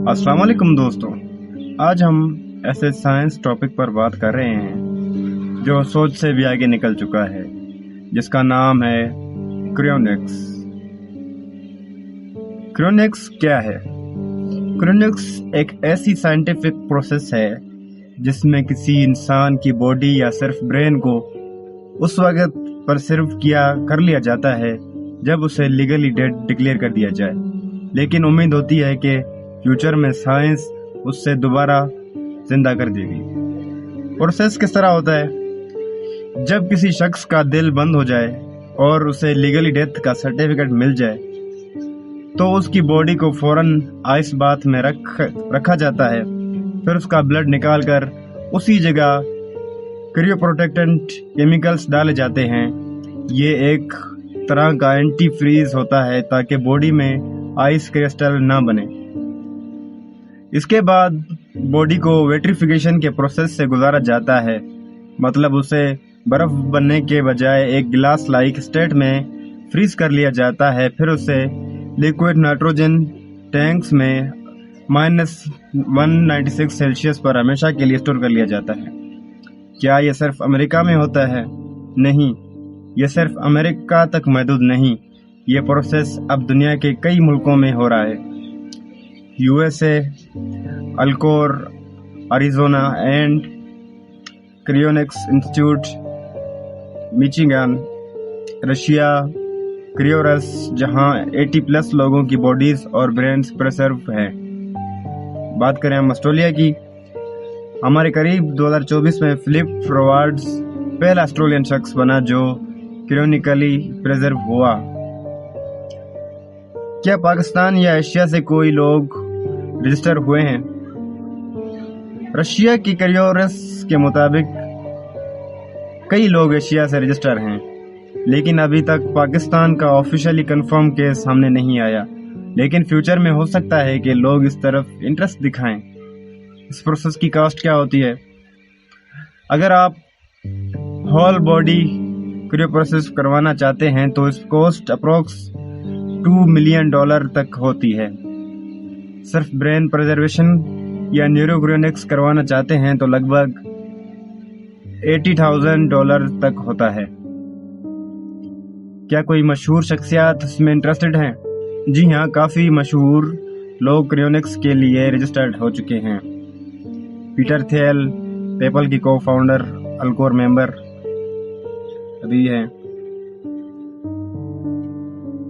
अस्सलाम वालेकुम दोस्तों, आज हम ऐसे साइंस टॉपिक पर बात कर रहे हैं जो सोच से भी आगे निकल चुका है, जिसका नाम है क्रायोनिक्स। क्रायोनिक्स क्या है? क्रायोनिक्स एक ऐसी साइंटिफिक प्रोसेस है जिसमें किसी इंसान की बॉडी या सिर्फ ब्रेन को उस वक्त पर सिर्फ कर लिया जाता है जब उसे लीगली डेड डिक्लेयर कर दिया जाए, लेकिन उम्मीद होती है कि फ्यूचर में साइंस उससे दोबारा जिंदा कर देगी। प्रोसेस किस तरह होता है? जब किसी शख्स का दिल बंद हो जाए और उसे लीगली डेथ का सर्टिफिकेट मिल जाए तो उसकी बॉडी को फौरन आइस बाथ में रखा जाता है। फिर उसका ब्लड निकाल कर उसी जगह क्रियोप्रोटेक्टेंट केमिकल्स डाले जाते हैं। ये एक तरह का एंटी फ्रीज होता है ताकि बॉडी में आइस क्रिस्टल ना बने। इसके बाद बॉडी को वेट्रिफिकेशन के प्रोसेस से गुजारा जाता है, मतलब उसे बर्फ बनने के बजाय एक ग्लास लाइक स्टेट में फ्रीज कर लिया जाता है। फिर उसे लिक्विड नाइट्रोजन टैंक्स में -196 सेल्सियस पर हमेशा के लिए स्टोर कर लिया जाता है। क्या यह सिर्फ अमेरिका में होता है? नहीं, यह सिर्फ अमेरिका तक महदूद नहीं, यह प्रोसेस अब दुनिया के कई मुल्कों में हो रहा है। USA, Alcor, Arizona and Cryonics Institute, Michigan, Russia, KrioRus, जहां 80+ लोगों की बॉडीज और ब्रेन्स प्रिजर्व हैं। बात करें हम ऑस्ट्रेलिया की, हमारे करीब 2024 में फिलिप रॉबर्ट्स पहला ऑस्ट्रेलियन शख्स बना जो क्रायोनिकली प्रिजर्व हुआ। क्या पाकिस्तान या एशिया से कोई लोग रजिस्टर हुए हैं? रशिया की क्रियोरस के मुताबिक कई लोग एशिया से रजिस्टर हैं, लेकिन अभी तक पाकिस्तान का ऑफिशियली कंफर्म केस सामने नहीं आया। लेकिन फ्यूचर में हो सकता है कि लोग इस तरफ इंटरेस्ट दिखाएं। इस प्रोसेस की कॉस्ट क्या होती है? अगर आप होल बॉडी क्रियो प्रोसेस करवाना चाहते हैं तो इस कॉस्ट अप्रोक्स $2 मिलियन तक होती है। सिर्फ ब्रेन प्रिजर्वेशन या न्यूरोक्रायोनिक्स करवाना चाहते हैं तो लगभग $80,000 तक होता है। क्या कोई मशहूर शख्सियत इसमें इंटरेस्टेड हैं? जी हाँ, काफी मशहूर लोग क्रायोनिक्स के लिए रजिस्टर्ड हो चुके हैं। पीटर थियल, पेपल की को फाउंडर, अल्कोर मेंबर अभी है।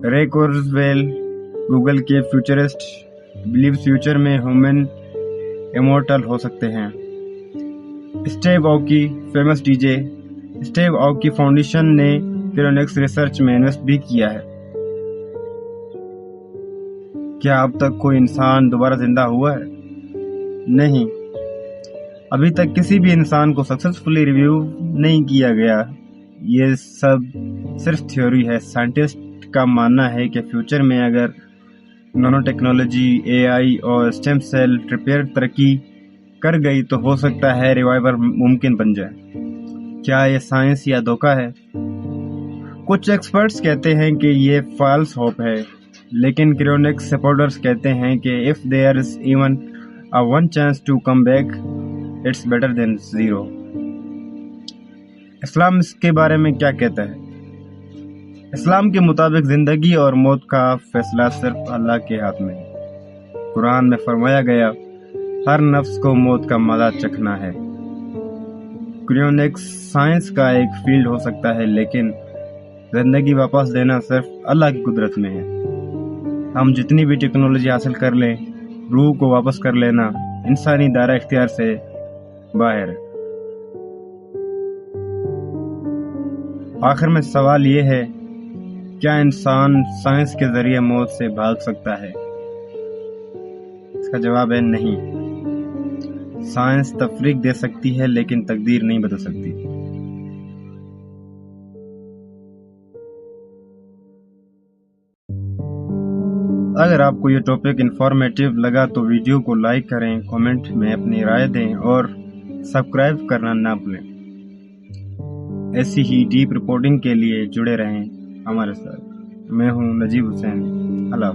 रे कुर्जवेल, गूगल के फ्यूचरिस्ट, बिलीव्स फ्यूचर में ह्यूमन इमोर्टल हो सकते हैं। Steve Aoki, famous DJ, Steve Aoki Foundation ने क्रायोनिक्स रिसर्च में इन्वेस्ट भी किया है। क्या अब तक कोई इंसान दोबारा जिंदा हुआ है? नहीं, अभी तक किसी भी इंसान को सक्सेसफुली रिव्यू नहीं किया गया। ये सब सिर्फ थ्योरी है। साइंटिस्ट का मानना है कि फ्यूचर में अगर नैनो टेक्नोलॉजी, एआई और स्टेम सेल रिपेयर तरक्की कर गई तो हो सकता है रिवाइवल मुमकिन बन जाए। क्या ये साइंस या धोखा है? कुछ एक्सपर्ट्स कहते हैं कि ये फॉल्स होप है, लेकिन क्रायोनिक्स सपोर्टर्स कहते हैं कि if there is even a one chance to come back, it's better than zero. इस्लाम इसके बारे में क्या कहता है? इस्लाम के मुताबिक जिंदगी और मौत का फैसला सिर्फ अल्लाह के हाथ में है। कुरान में फरमाया गया, हर नफ्स को मौत का मजा चखना है। क्रायोनिक्स साइंस का एक फील्ड हो सकता है, लेकिन जिंदगी वापस देना सिर्फ अल्लाह की कुदरत में है। हम जितनी भी टेक्नोलॉजी हासिल कर लें, रूह को वापस कर लेना इंसानी दायरा इख्तियार से बाहर है। आखिर में सवाल ये है, क्या इंसान साइंस के जरिए मौत से भाग सकता है? इसका जवाब है नहीं। साइंस तफरीक दे सकती है, लेकिन तकदीर नहीं बदल सकती। अगर आपको ये टॉपिक इंफॉर्मेटिव लगा तो वीडियो को लाइक करें, कमेंट में अपनी राय दें और सब्सक्राइब करना ना भूलें। ऐसी ही डीप रिपोर्टिंग के लिए जुड़े रहें हमारे साथ। मैं हूं नजीब हुसैन। अल्लाह।